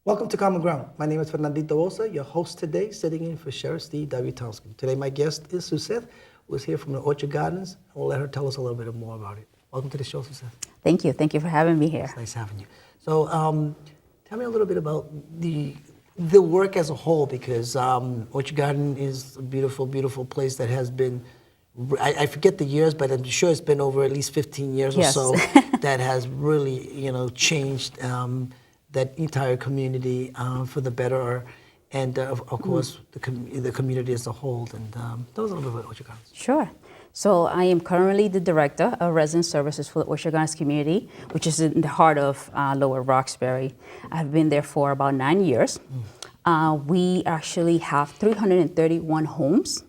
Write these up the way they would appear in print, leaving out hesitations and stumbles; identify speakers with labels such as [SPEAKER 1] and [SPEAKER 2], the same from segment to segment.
[SPEAKER 1] Welcome to Common Ground. My name is Fernandito Osa, your host today, sitting in for Sheriff Steve W. Townsend. Today my guest is Suzeth, who is here from the Orchard Gardens, and we'll let her tell us a little bit more about it. Welcome to the show, Suzeth.
[SPEAKER 2] Thank you. Thank you for having me here.
[SPEAKER 1] It's nice having you. So tell me a little bit about the work as a whole, because Orchard Garden is a beautiful, beautiful place that has been, I forget the years, but I'm sure it's been over at least 15 years
[SPEAKER 2] Yes.
[SPEAKER 1] or so that has really, changed that entire community for the better, and of course the community as a whole. And tell us a little bit about Orchard Gardens.
[SPEAKER 2] Sure. So I am currently the Director of Resident Services for the Orchard Gardens community, which is in the heart of Lower Roxbury. I've been there for about 9 years. We actually have 331 homes.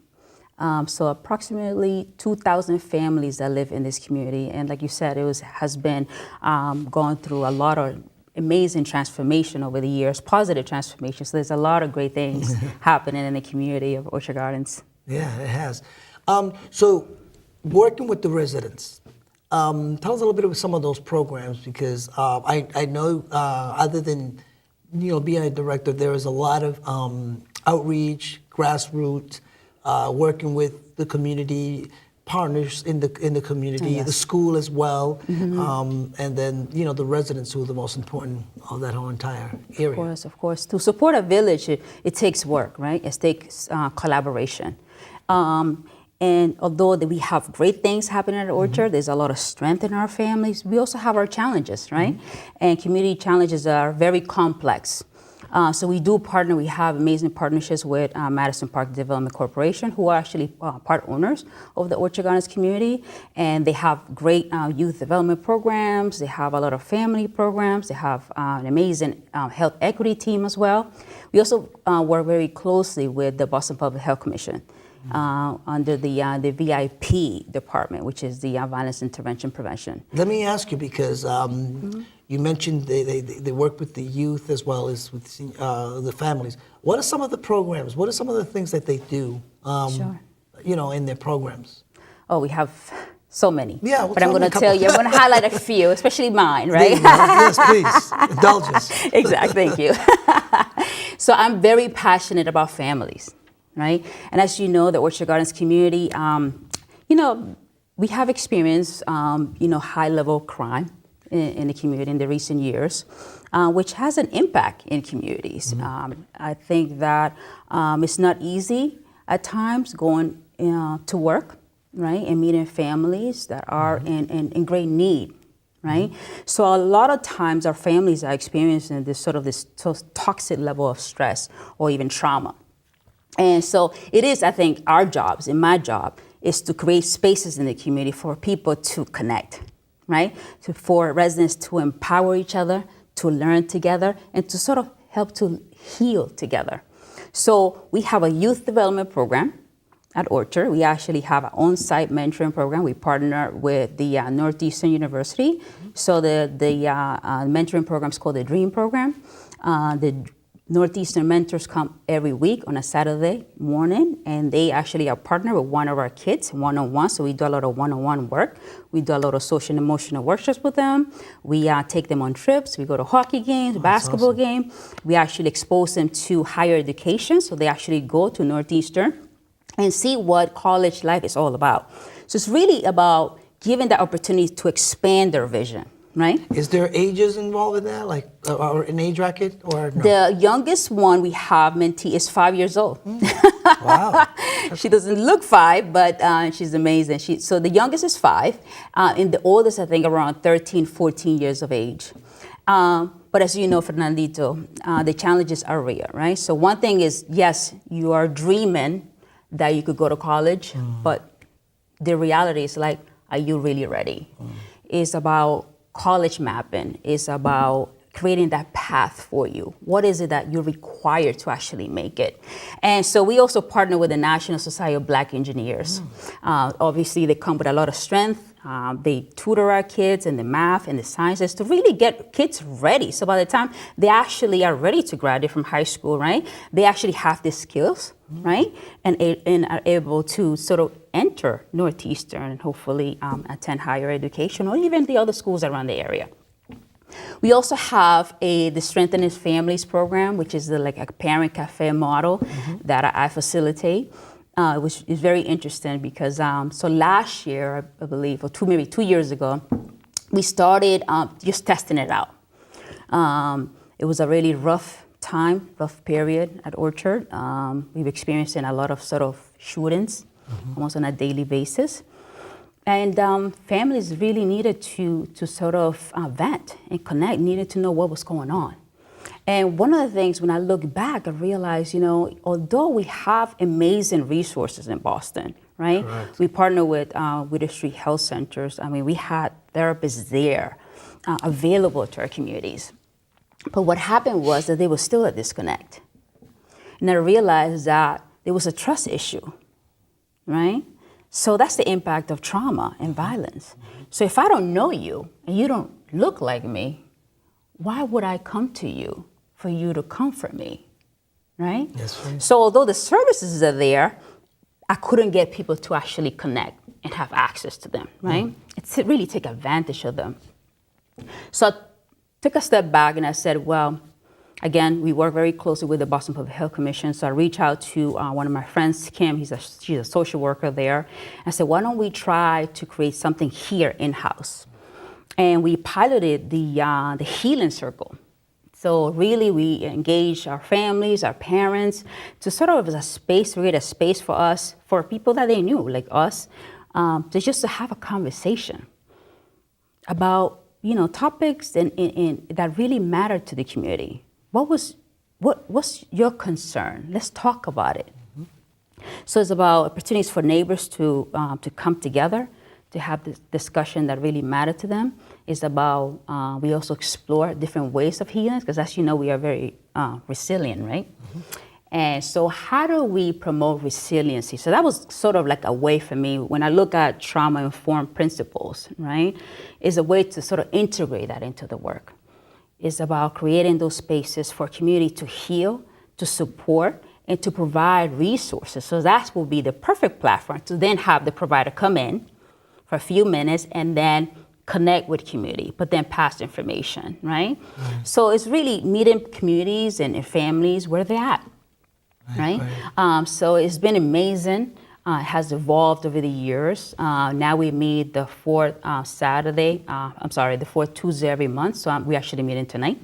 [SPEAKER 2] So approximately 2,000 families that live in this community. And like you said, has been going through a lot of amazing transformation over the years, positive transformation. So there's a lot of great things happening in the community of Orchard Gardens.
[SPEAKER 1] Yeah, it has. So working with the residents, tell us a little bit about some of those programs, because I know other than being a director, there is a lot of outreach, grassroots, working with the community partners in the community,
[SPEAKER 2] Yes.
[SPEAKER 1] the school as well, and then the residents, who are the most important of that whole entire area.
[SPEAKER 2] Of course. To support a village, it takes work, right? It takes collaboration. And although we have great things happening at Orchard, there's a lot of strength in our families, we also have our challenges, right? And community challenges are very complex. So we do partner, we have amazing partnerships with Madison Park Development Corporation, who are actually part owners of the Orchard Gardens community. And they have great youth development programs. They have a lot of family programs. They have an amazing health equity team as well. We also work very closely with the Boston Public Health Commission under the VIP department, which is the Violence Intervention Prevention.
[SPEAKER 1] Let me ask you, because you mentioned they work with the youth as well as with the families. What are some of the programs? What are some of the things that they do,
[SPEAKER 2] Sure.
[SPEAKER 1] In their programs?
[SPEAKER 2] Oh, we have so many.
[SPEAKER 1] Yeah, well,
[SPEAKER 2] but I'm
[SPEAKER 1] tell me
[SPEAKER 2] going to
[SPEAKER 1] a
[SPEAKER 2] tell
[SPEAKER 1] couple.
[SPEAKER 2] you, I'm going to highlight a few, especially mine, right?
[SPEAKER 1] Yes, please. Indulge us.
[SPEAKER 2] Exactly, thank you. So I'm very passionate about families, right? And as you know, the Orchard Gardens community, we have experienced, high-level crime in the community in the recent years, which has an impact in communities. I think that it's not easy at times going to work, right, and meeting families that are in great need, right? So a lot of times our families are experiencing this toxic level of stress or even trauma. And so it is, I think, our jobs, and my job, is to create spaces in the community for people to connect, right? For residents to empower each other, to learn together, and to sort of help to heal together. So we have a youth development program at Orchard. We actually have an on-site mentoring program. We partner with the Northeastern University. So the mentoring program is called the DREAM program. The Northeastern mentors come every week on a Saturday morning, and they actually are partnered with one of our kids one-on-one. So we do a lot of one-on-one work. We do a lot of social and emotional workshops with them. We take them on trips. We go to hockey games, basketball games. We actually expose them to higher education. So they actually go to Northeastern and see what college life is all about. So it's really about giving the opportunity to expand their vision. Right?
[SPEAKER 1] Is there ages involved in that, like or an age bracket, or no?
[SPEAKER 2] The youngest one we have mentee is 5 years old.
[SPEAKER 1] Wow.
[SPEAKER 2] She doesn't look 5, but she's amazing. So the youngest is 5, and the oldest, I think, around 13, 14 years of age. But as you know, Fernandito, the challenges are real, right? So one thing is, yes, you are dreaming that you could go to college, but the reality is like, are you really ready? It's about college mapping. It's about creating that path for you. What is it that you're required to actually make it? And so we also partner with the National Society of Black Engineers. Obviously, they come with a lot of strength. They tutor our kids in the math and the sciences to really get kids ready. So by the time they actually are ready to graduate from high school, right, they actually have the skills, right, and are able to sort of enter Northeastern and hopefully attend higher education or even the other schools around the area. We also have the Strengthening Families program, which is like a parent cafe model that I facilitate, which is very interesting because so last year, I believe, or maybe 2 years ago, we started just testing it out. It was a really rough period at Orchard. We've experienced a lot of sort of shootings almost on a daily basis. And families really needed to sort of vent and connect, needed to know what was going on. And one of the things, when I look back, I realized, although we have amazing resources in Boston, right?
[SPEAKER 1] Correct.
[SPEAKER 2] We partner with Widow Street Health Centers. I mean, we had therapists there available to our communities. But what happened was that there was still a disconnect. And I realized that there was a trust issue, right? So that's the impact of trauma and violence. So if I don't know you and you don't look like me, why would I come to you for you to comfort me, right?
[SPEAKER 1] Yes, right.
[SPEAKER 2] So although the services are there, I couldn't get people to actually connect and have access to them, right? It's to really take advantage of them. So I took a step back and I said, well, again, we work very closely with the Boston Public Health Commission. So I reached out to one of my friends, Kim. She's a social worker there. I said, why don't we try to create something here in-house? And we piloted the healing circle. So really, we engaged our families, our parents, to sort of create a space for us, for people that they knew, like us, to have a conversation about topics that really matter to the community. What's your concern? Let's talk about it. So it's about opportunities for neighbors to come together, to have this discussion that really matter to them. It's about, we also explore different ways of healing, because as you know, we are very resilient, right? And so how do we promote resiliency? So that was sort of like a way for me, when I look at trauma-informed principles, right? Is a way to sort of integrate that into the work. It's about creating those spaces for community to heal, to support, and to provide resources. So that will be the perfect platform to then have the provider come in for a few minutes and then connect with community, but then pass information, right? So it's really meeting communities and families where they're at, right? So it's been amazing. It has evolved over the years. Now we meet the fourth the fourth Tuesday every month. So we actually meeting tonight.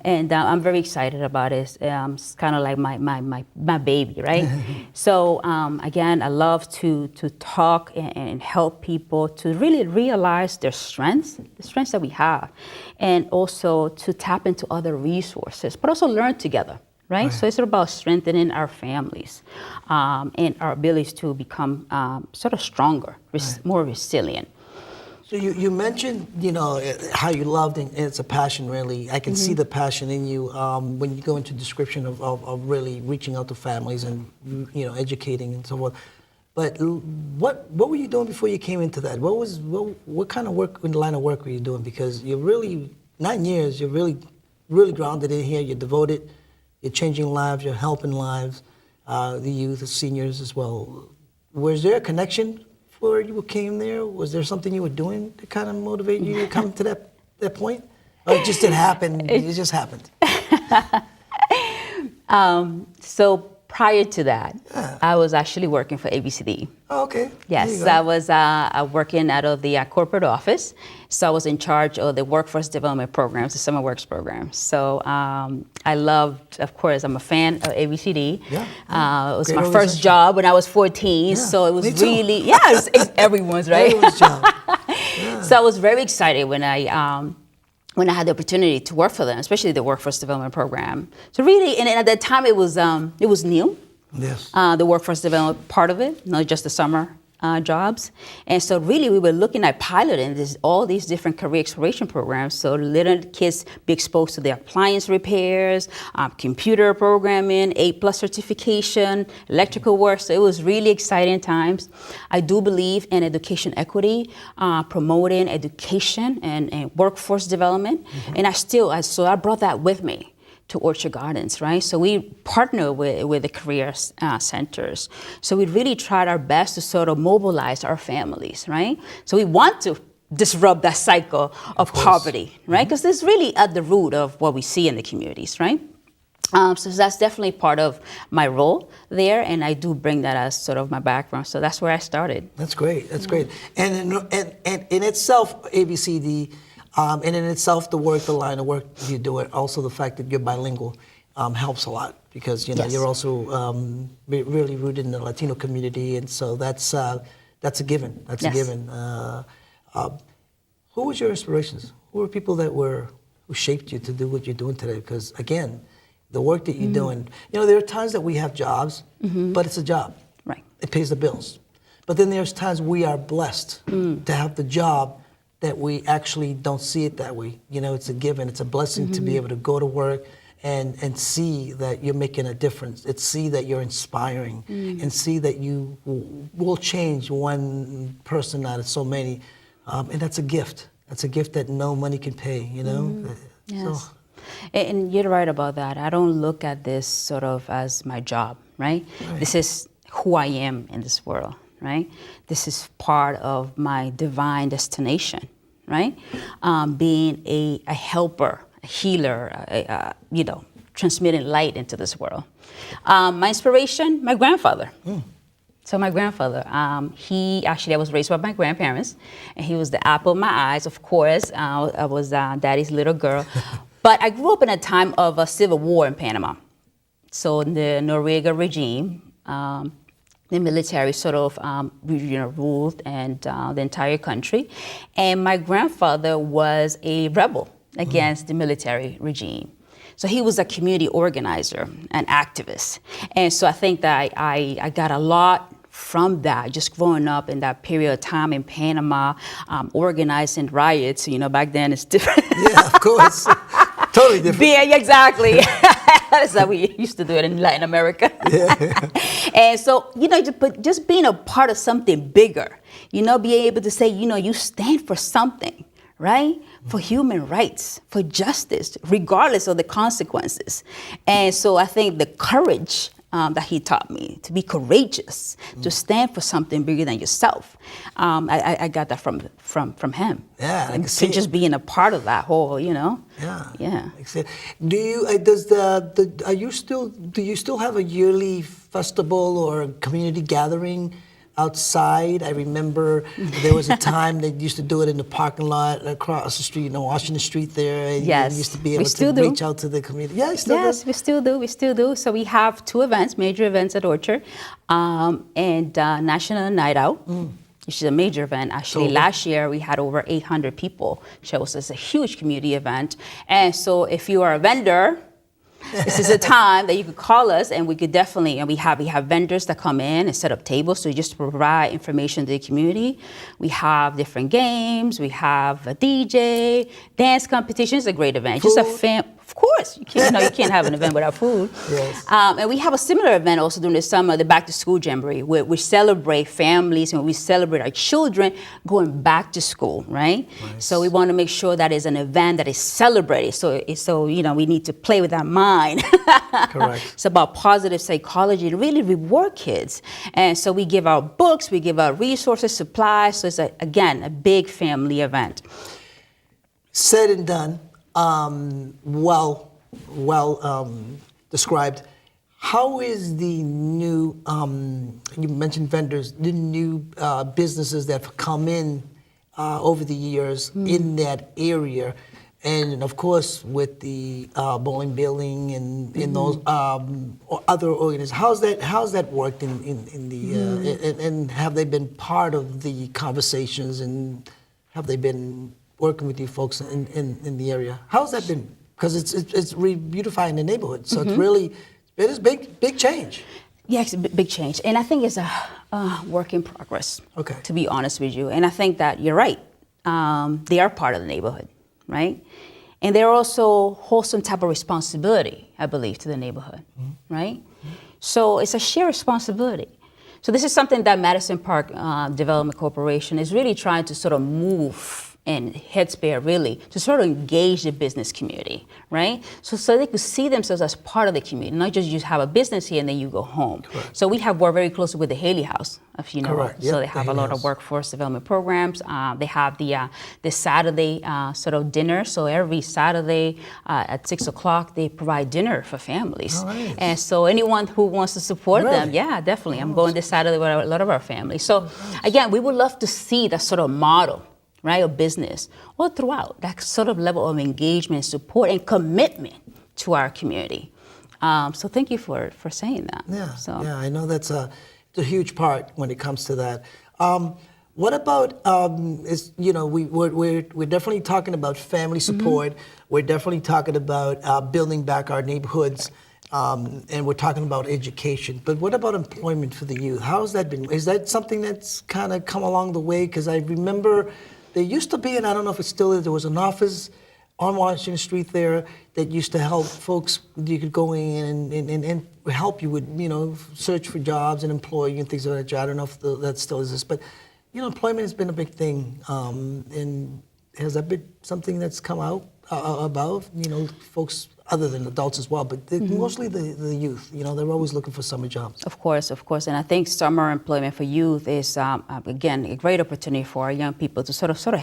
[SPEAKER 2] And I'm very excited about it. It's kind of like my baby, right? So again, I love to talk and help people to really realize their strengths, the strengths that we have, and also to tap into other resources, but also learn together. Right? So it's about strengthening our families and our abilities to become sort of stronger, more resilient.
[SPEAKER 1] So you mentioned, how you loved, and it's a passion, really. I can see the passion in you when you go into description of really reaching out to families and, educating and so forth. But what were you doing before you came into that? What kind of work, in the line of work were you doing? Because you're really, 9 years, you're really, really grounded in here, you're devoted. You're changing lives, you're helping lives, the youth, the seniors as well. Was there a connection before you came there? Was there something you were doing to kind of motivate you to come to that point? Or it just didn't happen, it just happened?
[SPEAKER 2] So prior to that, I was actually working for ABCD.
[SPEAKER 1] Oh, okay.
[SPEAKER 2] Yes, I was working out of the corporate office. So I was in charge of the workforce development programs, the summer works programs. So I loved, of course, I'm a fan of ABCD. Yeah. It was my first job when I was 14. Yeah, so it was really, it's everyone's, right?
[SPEAKER 1] Everyone's job.
[SPEAKER 2] So I was very excited when I had the opportunity to work for them, especially the workforce development program. So really, and at that time it was new.
[SPEAKER 1] Yes.
[SPEAKER 2] The workforce development part of it, not just the summer jobs. And so really we were looking at piloting all these different career exploration programs. So letting kids be exposed to the appliance repairs, computer programming, A+ certification, electrical work. So it was really exciting times. I do believe in education equity, promoting education and workforce development. And I brought that with me to Orchard Gardens, right? So we partner with the career centers. So we really tried our best to sort of mobilize our families, right? So we want to disrupt that cycle of poverty, right? Because it's really at the root of what we see in the communities, right? So that's definitely part of my role there, and I do bring that as sort of my background. So that's where I started.
[SPEAKER 1] That's great. That's great. And in itself, ABCD, and in itself, the line of work you do it, also the fact that you're bilingual helps a lot because
[SPEAKER 2] Yes.
[SPEAKER 1] you're also really rooted in the Latino community, and so that's a given. That's a
[SPEAKER 2] Yes.
[SPEAKER 1] given. Who was your inspirations? Who were people who shaped you to do what you're doing today? Because again, the work that you're doing, there are times that we have jobs, but it's a job.
[SPEAKER 2] Right.
[SPEAKER 1] It pays the bills. But then there's times we are blessed to have the job that we actually don't see it that way. It's a given. It's a blessing to be able to go to work and see that you're making a difference. It's see that you're inspiring and see that you will change one person out of so many. And that's a gift. That's a gift that no money can pay,
[SPEAKER 2] Yes.
[SPEAKER 1] So,
[SPEAKER 2] And you're right about that. I don't look at this sort of as my job, right? This is who I am in this world, right? This is part of my divine destination, right? Being a helper, a healer, transmitting light into this world. My inspiration, my grandfather. So my grandfather, I was raised by my grandparents, and he was the apple of my eyes, of course. I was daddy's little girl. But I grew up in a time of a civil war in Panama. So the Noriega regime, the military sort of ruled and the entire country. And my grandfather was a rebel against the military regime. So he was a community organizer, an activist. And so I think that I got a lot from that, just growing up in that period of time in Panama, organizing riots. Back then it's different.
[SPEAKER 1] yeah, of course. Totally different.
[SPEAKER 2] Yeah, exactly. That's how we used to do it in Latin America. Yeah. And so, just being a part of something bigger, being able to say, you stand for something, right? For human rights, for justice, regardless of the consequences. And so I think the courage that he taught me, to be courageous, to stand for something bigger than yourself. I got that from him.
[SPEAKER 1] Yeah,
[SPEAKER 2] and to just being a part of that whole, Yeah.
[SPEAKER 1] Yeah. Do you do you still have a yearly festival or a community gathering outside? I remember there was a time they used to do it in the parking lot across the street, Washington Street there. And
[SPEAKER 2] yes.
[SPEAKER 1] You used to be able to reach out to the community. Yeah,
[SPEAKER 2] we still do. So we have two events, major events at Orchard, and National Night Out, which is a major event. Actually, last year we had over 800 people show us. It's a huge community event. And so if you are a vendor, this is a time that you could call us, and we could definitely, and we have vendors that come in and set up tables, so just to provide information to the community. We have different games, we have a DJ, dance competition. It's a great event.
[SPEAKER 1] Food.
[SPEAKER 2] Just of course, you can't have an event without food.
[SPEAKER 1] Yes.
[SPEAKER 2] And we have a similar event also during the summer, the Back to School Jamboree, where we celebrate families and we celebrate our children going back to school, right?
[SPEAKER 1] Nice.
[SPEAKER 2] So we want to make sure that is an event that is celebrated. So we need to play with our mind.
[SPEAKER 1] Correct.
[SPEAKER 2] It's about positive psychology to really reward kids. And so we give out books, we give out resources, supplies. So it's, again, a big family event.
[SPEAKER 1] Said and done. Well described. How is the new, you mentioned vendors, the new businesses that have come in over the years in that area, and of course with the bowling billing and in those other organizations, how's that worked in the and have they been part of the conversations, and have they been working with you folks in the area? How's that been? Because it's re-beautifying the neighborhood, so it is big change.
[SPEAKER 2] Yeah, it's a big change. And I think it's a work in progress,
[SPEAKER 1] Okay.
[SPEAKER 2] to be honest with you. And I think that you're right. They are part of the neighborhood, right? And they're also hold some type of responsibility, I believe, to the neighborhood, right? So it's a shared responsibility. So this is something that Madison Park Development Corporation is really trying to sort of move and headspace really to sort of engage the business community, right? So they could see themselves as part of the community, not just you have a business here and then you go home.
[SPEAKER 1] Correct.
[SPEAKER 2] So we have worked very closely with the Haley House, if you know.
[SPEAKER 1] Correct.
[SPEAKER 2] So
[SPEAKER 1] Yep,
[SPEAKER 2] they
[SPEAKER 1] the
[SPEAKER 2] have a
[SPEAKER 1] Haley
[SPEAKER 2] lot
[SPEAKER 1] House.
[SPEAKER 2] of workforce development programs. They have the Saturday sort of dinner. So every Saturday at 6 o'clock, they provide dinner for families.
[SPEAKER 1] Oh, nice.
[SPEAKER 2] And so anyone who wants to support them,
[SPEAKER 1] Really?
[SPEAKER 2] yeah, definitely. I'm going this Saturday with a lot of our families. So again, we would love to see that sort of model, right, of business all throughout, that sort of level of engagement, support, and commitment to our community. So thank you for saying that.
[SPEAKER 1] Yeah,
[SPEAKER 2] So.
[SPEAKER 1] yeah, I know it's a huge part when it comes to that. What about we're definitely talking about family support. We're definitely talking about building back our neighborhoods, and we're talking about education. But what about employment for the youth? How's that been? Is that something that's kind of come along the way? Because I remember there used to be, and I don't know if it still is, there was an office on Washington Street there that used to help folks. You could go in and help you with, search for jobs and employ you and things of that nature. I don't know if that still exists, but, employment has been a big thing. And has that been something that's come out about, folks other than adults as well, but mostly the youth, they're always looking for summer jobs.
[SPEAKER 2] Of course. And I think summer employment for youth is, again, a great opportunity for our young people to sort of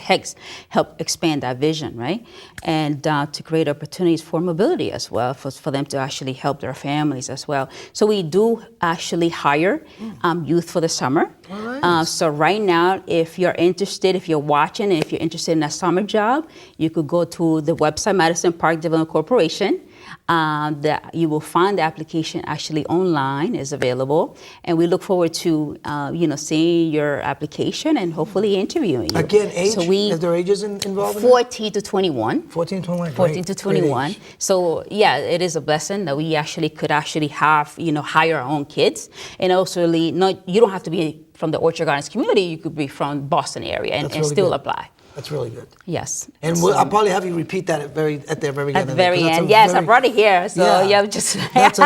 [SPEAKER 2] help expand that vision, right? And to create opportunities for mobility as well, for them to actually help their families as well. So we do actually hire youth for the summer.
[SPEAKER 1] All right.
[SPEAKER 2] So right now, if you're interested, if you're watching, and if you're interested in a summer job, you could go to the website, Madison Park Development Corporation. That you will find the application actually online is available, and we look forward to seeing your application and hopefully interviewing you.
[SPEAKER 1] Again, age?
[SPEAKER 2] So
[SPEAKER 1] Is there ages involved in
[SPEAKER 2] 14 to 21.
[SPEAKER 1] 14 to 21.
[SPEAKER 2] 14 to 21.
[SPEAKER 1] Great age.
[SPEAKER 2] So yeah, it is a blessing that we could have hire our own kids, and also you don't have to be from the Orchard Gardens community. You could be from Boston area and
[SPEAKER 1] really
[SPEAKER 2] still
[SPEAKER 1] good.
[SPEAKER 2] apply.
[SPEAKER 1] That's really good.
[SPEAKER 2] Yes.
[SPEAKER 1] And
[SPEAKER 2] So-
[SPEAKER 1] I'll probably have you repeat that at the very end.
[SPEAKER 2] At the very end, yes, I brought it here. So just
[SPEAKER 1] that's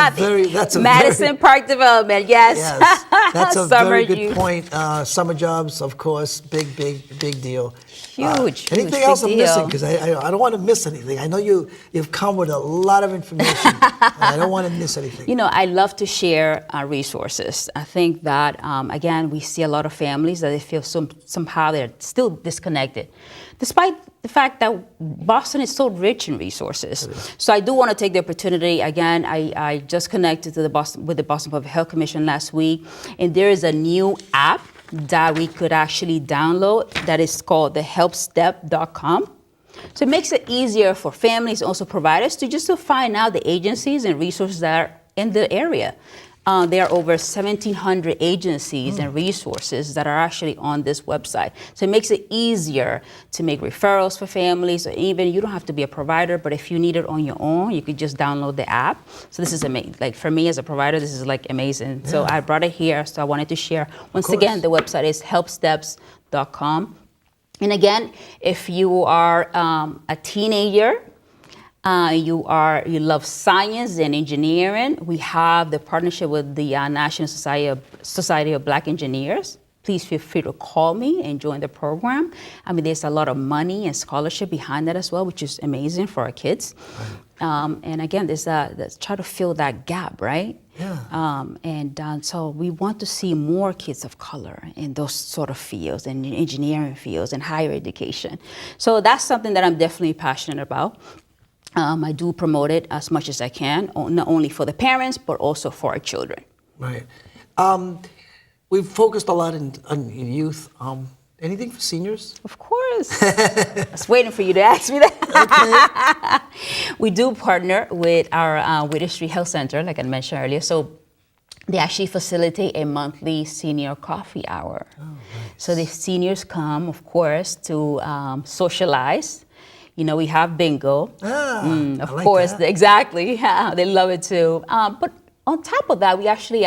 [SPEAKER 1] a
[SPEAKER 2] Madison Park Development, yes.
[SPEAKER 1] Yes, that's a
[SPEAKER 2] Summer
[SPEAKER 1] very good
[SPEAKER 2] youth.
[SPEAKER 1] point. Summer jobs, of course, big deal.
[SPEAKER 2] Huge.
[SPEAKER 1] Anything
[SPEAKER 2] huge,
[SPEAKER 1] else
[SPEAKER 2] big
[SPEAKER 1] I'm
[SPEAKER 2] deal.
[SPEAKER 1] missing? Because I don't want to miss anything. I know you've come with a lot of information, and I don't want to miss anything.
[SPEAKER 2] I love to share resources. I think that, again, we see a lot of families that they feel somehow they're still disconnected, despite the fact that Boston is so rich in resources. So I do want to take the opportunity. Again, I just connected to with the Boston Public Health Commission last week, and there is a new app that we could actually download that is called the helpstep.com. So it makes it easier for families, also providers, to find out the agencies and resources that are in the area. There are over 1,700 agencies and resources that are actually on this website. So it makes it easier to make referrals for families, or even you don't have to be a provider, but if you need it on your own, you could just download the app. So this is amazing. Like for me as a provider, this is like amazing. Yeah. So I brought it here, so I wanted to share. Once again, the website is helpsteps.com. And again, if you are a teenager, you love science and engineering, we have the partnership with the National Society of Black Engineers. Please feel free to call me and join the program. I mean, there's a lot of money and scholarship behind that as well, which is amazing for our kids. Right. And again, let's try to fill that gap, right? Yeah. So we want to see more kids of color in those sort of fields, and engineering fields and higher education. So that's something that I'm definitely passionate about. I do promote it as much as I can, not only for the parents, but also for our children.
[SPEAKER 1] Right. We've focused a lot on youth. Anything for seniors?
[SPEAKER 2] Of course. I was waiting for you to ask me that. Okay. We do partner with our Witter Street Health Center, like I mentioned earlier. So they actually facilitate a monthly senior coffee hour. Oh, nice. So the seniors come, of course, to socialize. We have bingo. Of course, exactly. Yeah, they love it too. But on top of that, we actually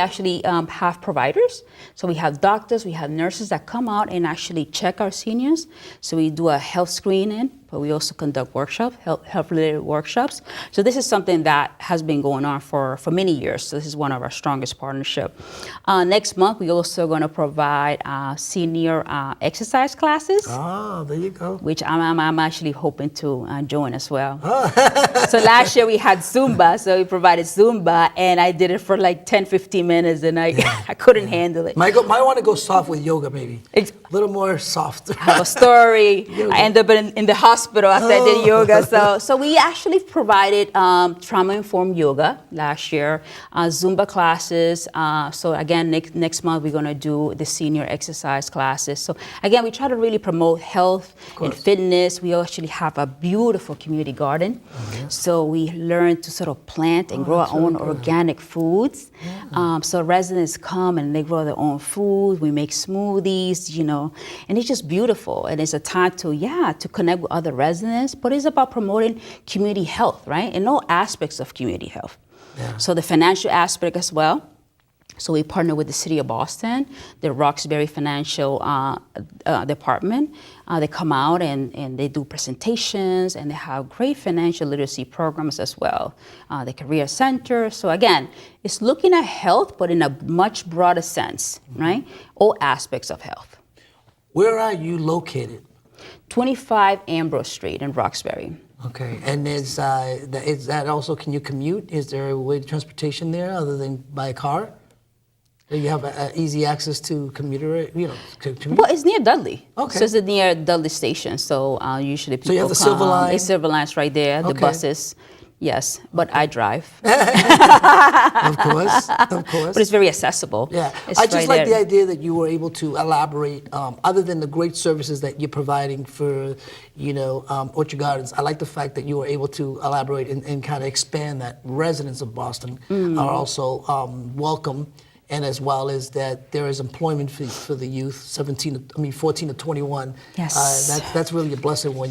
[SPEAKER 2] have providers. So we have doctors, we have nurses that come out and actually check our seniors. So we do a health screening, but we also conduct workshops, health-related workshops. So this is something that has been going on for many years. So this is one of our strongest partnerships. Next month, we're also going to provide senior exercise classes.
[SPEAKER 1] Ah, there you go.
[SPEAKER 2] Which I'm actually hoping to join as well. So last year we had Zumba, so we provided Zumba, and I did it for like 10, 15 minutes, and I couldn't handle it.
[SPEAKER 1] Might want to go soft with yoga, maybe. A little more soft.
[SPEAKER 2] I have a story. I ended up in the hospital after I did yoga. So we actually provided trauma-informed yoga last year, Zumba classes. So again, next month we're going to do the senior exercise classes. So again, we try to really promote health and fitness. We actually have a beautiful community garden. So we learn to sort of plant and grow our own organic foods. So residents come and they grow their own food. We make smoothies, and it's just beautiful. And it's a time to connect with other residents, but it's about promoting community health, right? In all aspects of community health. So the financial aspect as well. So we partner with the City of Boston, the Roxbury Financial Department. They come out and they do presentations, and they have great financial literacy programs as well. The Career Center. So again, it's looking at health, but in a much broader sense, right? All aspects of health.
[SPEAKER 1] Where are you located?
[SPEAKER 2] 25 Ambrose Street in Roxbury.
[SPEAKER 1] Okay, and is that also, can you commute? Is there a way of transportation there other than by car? Do you have easy access to commuter, commute?
[SPEAKER 2] Well, it's near Dudley.
[SPEAKER 1] Okay.
[SPEAKER 2] So it's near Dudley Station. So usually people
[SPEAKER 1] So you have the Silver Line?
[SPEAKER 2] The Silver Line's right there, the buses. Yes, but I drive.
[SPEAKER 1] Of course.
[SPEAKER 2] But it's very accessible.
[SPEAKER 1] Yeah,
[SPEAKER 2] It's
[SPEAKER 1] I just
[SPEAKER 2] right
[SPEAKER 1] like
[SPEAKER 2] there.
[SPEAKER 1] the idea that you were able to elaborate, other than the great services that you're providing for, Orchard Gardens. I like the fact that you were able to elaborate and kind of expand that residents of Boston are also welcome, and as well as that there is employment for the youth, 14 to 21.
[SPEAKER 2] Yes.
[SPEAKER 1] That's really a blessing when,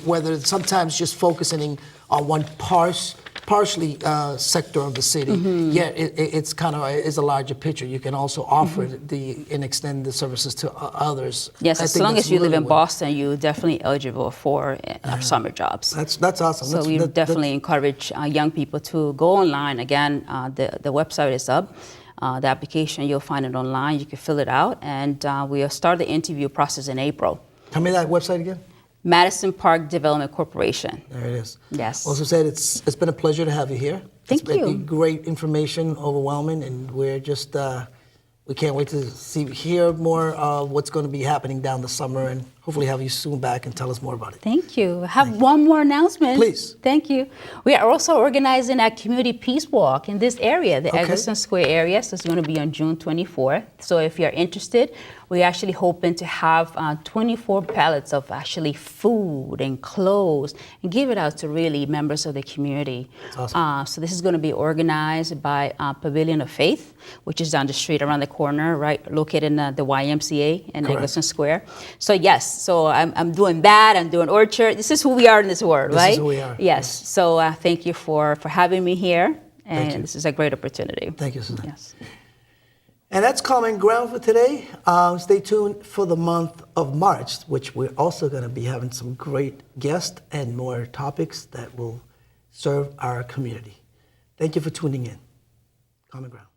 [SPEAKER 1] whether it's sometimes just focusing on one partially sector of the city, it's kind of is a larger picture. You can also offer and extend the services to others.
[SPEAKER 2] Yes,
[SPEAKER 1] I
[SPEAKER 2] as
[SPEAKER 1] think
[SPEAKER 2] long
[SPEAKER 1] that's
[SPEAKER 2] as you live
[SPEAKER 1] really
[SPEAKER 2] in
[SPEAKER 1] what-
[SPEAKER 2] Boston, you're definitely eligible for our summer jobs.
[SPEAKER 1] That's awesome.
[SPEAKER 2] So we definitely encourage young people to go online. Again, the website is up. The application, you'll find it online. You can fill it out, and we'll start the interview process in April.
[SPEAKER 1] Tell me that website again.
[SPEAKER 2] Madison Park Development Corporation.
[SPEAKER 1] There it is.
[SPEAKER 2] Yes.
[SPEAKER 1] Also said it's been a pleasure to have you here.
[SPEAKER 2] Thank
[SPEAKER 1] It's
[SPEAKER 2] you.
[SPEAKER 1] been great information, overwhelming, and we're just we can't wait to hear more of what's going to be happening down the summer, and hopefully have you soon back and tell us more about it.
[SPEAKER 2] Thank you. I have one more announcement.
[SPEAKER 1] Please.
[SPEAKER 2] Thank you. We are also organizing a community peace walk in this area, the
[SPEAKER 1] Okay.
[SPEAKER 2] Eggleston Square area. So it's going to be on June 24th. So if you're interested, we're actually hoping to have 24 pallets of actually food and clothes and give it out to really members of the community.
[SPEAKER 1] That's awesome.
[SPEAKER 2] So this is going to be organized by Pavilion of Faith, which is down the street around the corner, right, located in the YMCA in
[SPEAKER 1] Correct.
[SPEAKER 2] Eggleston Square. So yes, so I'm doing that. I'm doing Orchard. This is who we are in this world,
[SPEAKER 1] This
[SPEAKER 2] right?
[SPEAKER 1] is who we are.
[SPEAKER 2] Yes. So thank you for having me here,
[SPEAKER 1] Thank you.
[SPEAKER 2] and this is a great opportunity.
[SPEAKER 1] Thank you, Suzanne.
[SPEAKER 2] Yes.
[SPEAKER 1] And that's Common Ground for today. Stay tuned for the month of March, which we're also going to be having some great guests and more topics that will serve our community. Thank you for tuning in. Common Ground.